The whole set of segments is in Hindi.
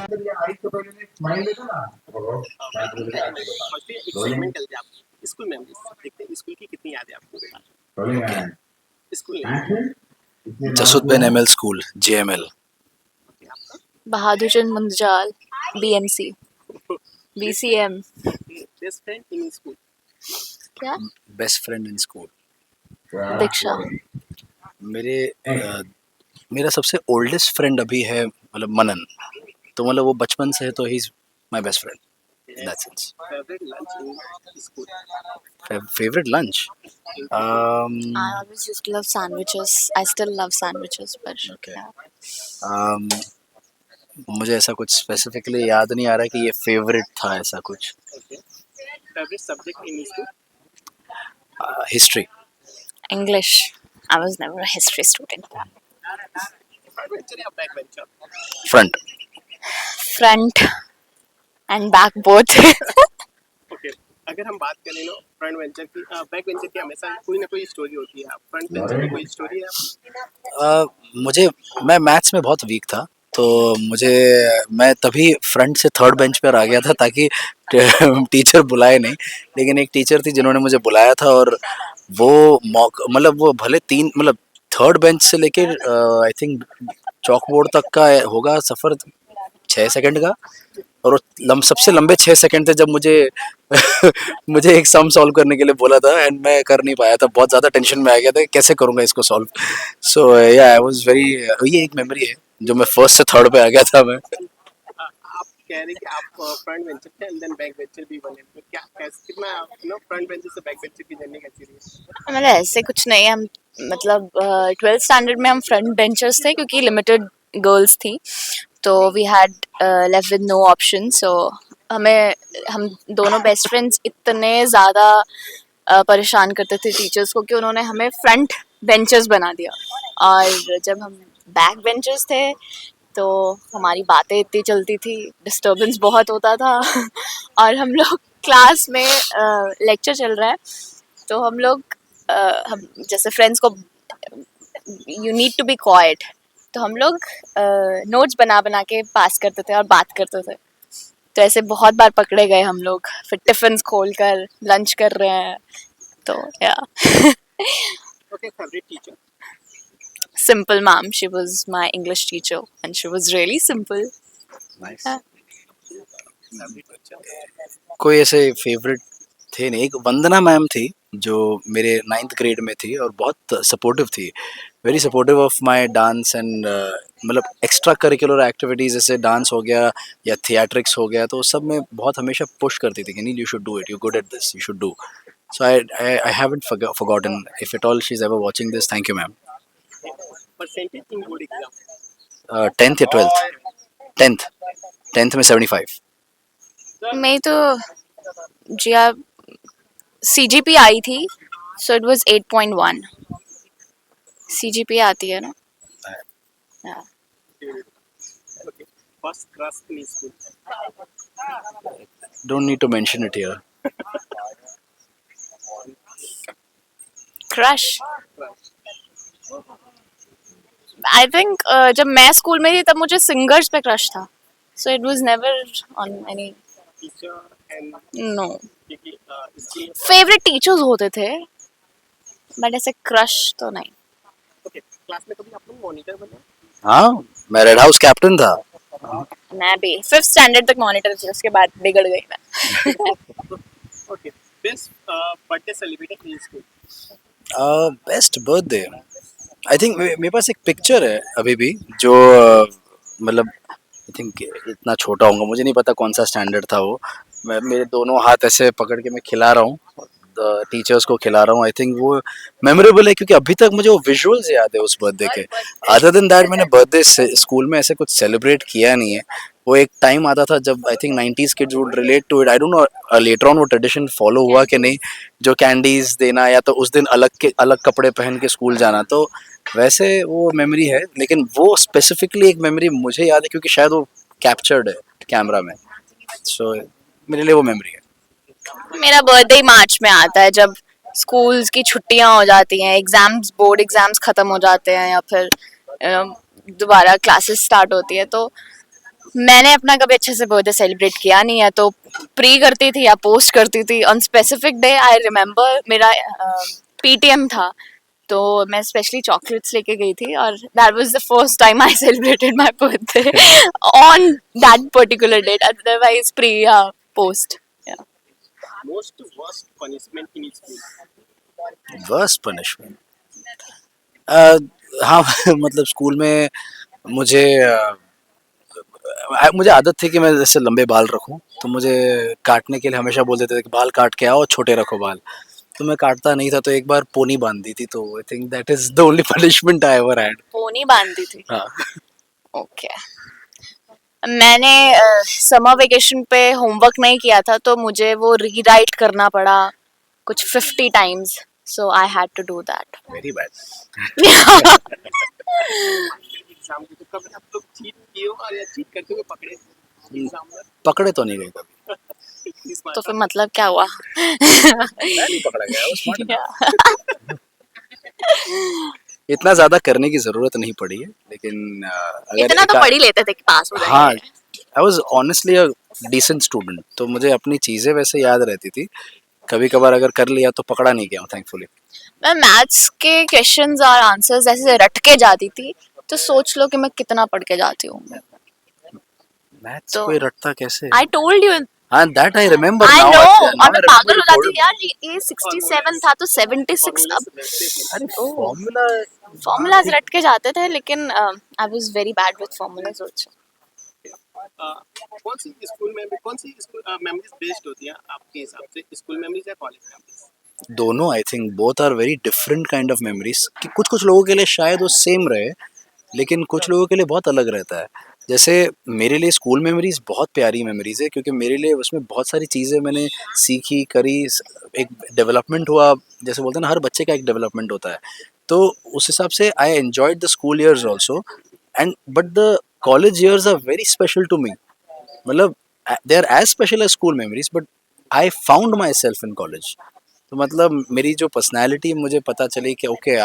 फर्स्ट एक सेगमेंट चलते हैं आप स्कूल मेमोरीज देखते हैं स्कूल की कितनी यादें आपको स्कूल नहीं Jasuddin ML school JML. Okay आपका Bahadur Chand Munjal BMC BCM. Best friend in school क्या? Best friend in school. Diksha. मेरा सबसे ओल्डेस्ट फ्रेंड अभी है मतलब मनन. तो मतलब वो बचपन से है तो he is my best friend in that sense. Favourite lunch in school favourite lunch. I always used to love sandwiches. I still love sandwiches, but Okay. yeah. मुझे ऐसा कुछ स्पेसिफिकली याद नहीं आ रहा है कि ये फेवरेट था ऐसा कुछ. Okay favourite subject in school history. English. I was never a history student. Front bencher या back bencher front. Front and back both. Okay अगर हम बात करें ना फ्रंट बेंचर की बैक बेंचर की हमेशा कोई ना कोई स्टोरी होती है फ्रंट बेंचर की कोई स्टोरी है मुझे मैं मैथ्स में बहुत वीक था तो मैं तभी फ्रंट से थर्ड बेंच पर आ गया था ताकि टीचर बुलाए नहीं. लेकिन एक टीचर थी जिन्होंने मुझे बुलाया था और वो मतलब वो भले तीन मतलब थर्ड बेंच से लेके आई थिंक चौक बोर्ड तक का होगा सफ़र 6 सेकंड का. और वो सबसे लंबे 6 सेकंड थे जब मुझे एक सम सॉल्व करने के लिए बोला था एंड मैं कर नहीं पाया था. बहुत ज़्यादा टेंशन में आ गया था कि कैसे करूँगा इसको सॉल्व. सो या आई वाज वेरी. ये एक मेमोरी है जो मैं फर्स्ट से थर्ड पे आ गया था मैं. आप कह रहे कि आप फ्रंट बेंचर थे एंड देन बैक बेंचर भी बने तो क्या कैसे कितना नो फ्रंट बेंचर से बैक बेंचर की जर्नी कैसी रही मतलब ऐसे कुछ नहीं. हम मतलब 12th स्टैंडर्ड में हम फ्रंट बेंचर्स थे क्योंकि लिमिटेड गर्ल्स थी तो we had left with no option. So हम दोनों बेस्ट फ्रेंड्स इतने ज़्यादा परेशान करते थे टीचर्स को कि उन्होंने हमें फ्रंट बेंचर्स बना दिया. और जब हम बैक बेंचर्स थे तो हमारी बातें इतनी चलती थी, डिस्टर्बेंस बहुत होता था. और हम लोग क्लास में लेक्चर चल रहा है तो हम जैसे फ्रेंड्स को you need to be quiet तो हम लोग नोट्स बना बना के पास करते थे और बात करते थे. तो ऐसे बहुत बार पकड़े गए हम लोग. फिर टिफिन खोल कर लंच कर रहे हैं तो या. Okay favourite teacher Simple ma'am. She was my English teacher and she was really simple. Yeah. कोई ऐसे फेवरेट थे नहीं. एक वंदना मैम थी जो मेरे 9th ग्रेड में थी और बहुत सपोर्टिव थी. Very supportive of my dance and मतलब एक्स्ट्रा करिकुलर एक्टिविटीज़ जैसे डांस हो गया या थिएट्रिक्स हो गया तो सब में बहुत हमेशा पुश करती थी कि Neel you should do it, you good at this, you should do. So I haven't forgotten. If at all she is ever watching this, thank you ma'am. Percentage in board exam 10th या 12th. 10th में 75. मैं तो जिया CGP आई थी so it was 8.1. CGP आती है ना. Yeah. Okay first crush in school Don't need to mention it here. Crush. I think जब मैं स्कूल में थी तब मुझे सिंगर्स पे क्रश था. So it was never on any. Teacher and No. क्योंकि स्कूल फेवरेट टीचर्स होते थे बट ऐसे क्रश तो नहीं. ओके क्लास में कभी आप लोग मॉनिटर बने हाँ, मैं रेड हाउस कैप्टन था. मैं भी 5th स्टैंडर्ड तक मॉनिटर थी उसके बाद बिगड़ गई मैं. Okay best birthday celebrated in school best birthday I think मेरे पास एक पिक्चर है अभी भी जो मतलब आई थिंक इतना छोटा होगा, मुझे नहीं पता कौन सा स्टैंडर्ड था वो. मैं मेरे दोनों हाथ ऐसे पकड़ के मैं खिला रहा हूँ टीचर्स को खिला रहा हूँ. आई थिंक वो मेमोरेबल है क्योंकि अभी तक मुझे वो विजुअल्स याद है उस बर्थडे के. अदर देन दैट मैंने बर्थडे स्कूल में ऐसे कुछ सेलिब्रेट किया नहीं है. वो एक टाइम आता था जब I think 90s kids would relate to it. I don't know later on वो ट्रेडिशन फॉलो हुआ कि नहीं, जो कैंडीज देना या तो उस दिन अलग कपड़े पहन के स्कूल जाना. तो वैसे वो मेमोरी है लेकिन वो स्पेसिफिकली एक मेमोरी मुझे याद है क्योंकि शायद वो कैप्चर्ड है कैमरा में. सो मेरे लिए वो मेमोरी है. मेरा बर्थडे मार्च में आता है जब स्कूल्स की छुट्टियां हो जाती हैं, एग्जाम्स बोर्ड एग्जाम्स खत्म हो जाते हैं या फिर दोबारा क्लासेस स्टार्ट होती है. तो मैंने अपना कभी अच्छे से बर्थडे सेलिब्रेट किया नहीं है, तो प्री करती थी या पोस्ट करती थी on specific day. I remember मेरा पीटीएम था, तो मैं स्पेशली चॉकलेट्स लेके गई थी, और that was the first time I celebrated my birthday on that particular date. Otherwise pre या post. Most worst punishment in school. Worst punishment, हाँ मतलब स्कूल में मुझे मुझे आदत थी कि मैं जैसे लंबे बाल रखूं, तो मुझे काटने के लिए हमेशा बोल देते थे कि बाल काट के आओ, छोटे रखो बाल। तो मैं काटता नहीं था, तो एक बार पोनी बांध दी थी, तो I think that is the only punishment I ever had. Pony बांधती थी। हाँ। ओके। मैंने समर वेकेशन पे होमवर्क नहीं किया था, तो मुझे वो रीराइट करना पड़ा कुछ 50 times, so I had to do that. Very bad. Exam के तो कभी आप लोग चीट किए हो और या चीट करते हुए पकड़े एग्जाम में? पकड़े तो नहीं गए कभी। इस बात तो फिर मतलब क्या हुआ? मैं नहीं पकड़ा गया, was smart enough। इतना ज्यादा करने की जरूरत नहीं पड़ी है, लेकिन अगर इतना तो पढ़ ही लेते थे कि पास हो हाँ, जाएंगे। I was honestly a decent student, तो मुझे अपनी चीजें वैसे याद रहती थी। कभी कभार अगर कर लिया तो पकड़ा नहीं गया हूँ, थैंकफुली। मैं मैथ्स के क्वेश्चंस और आंसर्स ऐसे रट के जाती थी, तो सोच लो कि मैं कितना पढ़ के जाती हूँ। मैथ्स तो कोई रटता कैसे? आई टोल्ड यू, हाँ, that I remember I now. No. और नाउ मैं आई पागल हो जाती रिमेम्बर। थी यार, ये 67 था तो 76 अब। अरे फॉर्मूला फॉर्मूलाज रट के जाते थे, लेकिन I was very bad with formulas also. कौन सी स्कूल में कौन सी स्कूल मेमोरीज बेस्ड होती हैं आपके हिसाब से, स्कूल मेमोरीज या कॉलेज मेमोरीज? दोनों, I think both are very different kind of memories. कि कुछ कुछ लोगों के लिए शायद वो सेम रहे, लेकिन कुछ लोगों के लिए बहुत अलग रहता है। जैसे मेरे लिए स्कूल मेमोरीज बहुत प्यारी मेमोरीज है, क्योंकि मेरे लिए उसमें बहुत सारी चीज़ें मैंने सीखी, करी, एक डेवलपमेंट हुआ। जैसे बोलते हैं ना, हर बच्चे का एक डेवलपमेंट होता है, तो उस हिसाब से I enjoyed the school years also, and but the college years are very special to me. मतलब they are as special as school memories, but I found myself in college. तो मतलब मेरी जो पर्सनैलिटी मुझे पता चली कि ओके,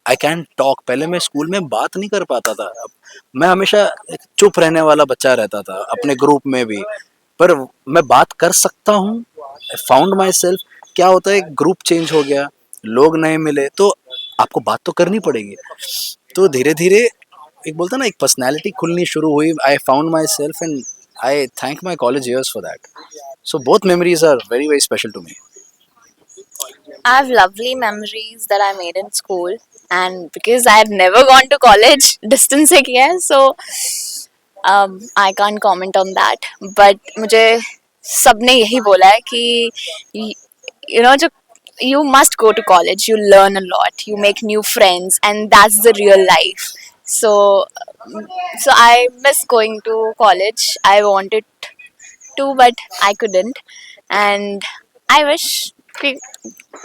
आई कैन टॉक। पहले मैं स्कूल में बात नहीं कर पाता था, मैं हमेशा एक चुप रहने वाला बच्चा रहता था अपने ग्रुप में भी, पर मैं बात कर सकता हूँ। Found my self. क्या होता है, ग्रुप चेंज हो गया, लोग नए मिले, तो आपको बात तो करनी पड़ेगी। तो धीरे धीरे एक बोलता ना, एक पर्सनैलिटी खुलनी शुरू हुई। I found myself and I thank my college years for that. So both memories are very very special to me. I have lovely memories that I made in school, and because I have never gone to college, distance से किया है, so I can't comment on that. But मुझे सबने यही बोला है कि you know, जो you must go to college, you learn a lot, you make new friends, and that's the real life. So I miss going to college. I wanted to, but I couldn't, and I wish कि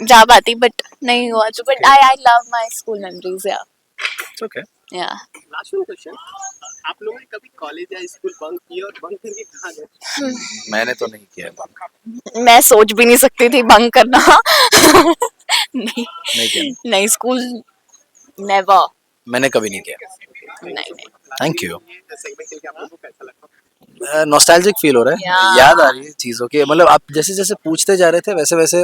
जा पाती, बट नहीं हुआ। तो but I love my school memories. या इट्स ओके। या लास्ट वन क्वेश्चन, आप लोगों ने कभी कॉलेज या स्कूल बंक किया और बंक करके कहाँ गए? मैंने तो नहीं किया बंक। मैं सोच भी नहीं सकती थी बंक करना। नहीं नहीं किया, नहीं, स्कूल नेवर। मैंने कभी नहीं किया। नहीं। Thank you. ये सेगमेंट खेल के आप लोगों को कैसा लगा? नॉस्टैल्जिक फील हो रहा है, Yeah. याद आ रही है चीज़ों की। मतलब आप जैसे जैसे पूछते जा रहे थे, वैसे वैसे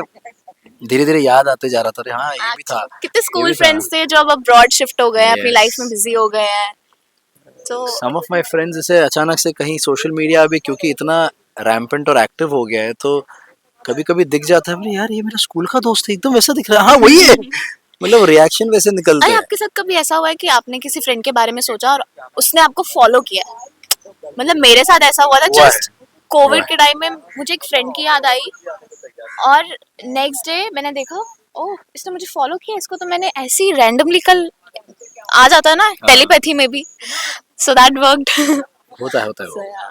धीरे धीरे याद आते जा रहा था। अरे हाँ, ये भी था। कितने ये स्कूल भी था। फ्रेंड्स थे जो अब अब्रॉड शिफ्ट हो गए हैं, अपनी Yes. लाइफ में बिजी हो गए हैं। तो सम ऑफ माय फ्रेंड्स जैसे अचानक से कहीं सोशल मीडिया अभी क्योंकि इतना रैम्पेंट और एक्टिव हो गया है, तो कभी कभी दिख जाता है, अरे यार ये मेरा स्कूल का दोस्त है, एकदम वैसा दिख रहा है। हाँ वही है। मतलब रिएक्शन वैसे निकलते अरे हैं। आपके साथ कभी ऐसा हुआ है कि आपने किसी फ्रेंड के बारे में सोचा और उसने आपको फॉलो किया? मतलब मेरे साथ ऐसा हुआ था हुआ है। जस्ट कोविड हुआ है। के टाइम में। मुझे एक फ्रेंड की याद आई, और नेक्स्ट डे मैंने देखा, ओह इसने मुझे फॉलो किया। इसको तो मैंने ऐसे ही रैंडमली कल, आ जाता है ना टेलीपैथी में भी, सो दैट वर्कड। होता है वो। So, yeah.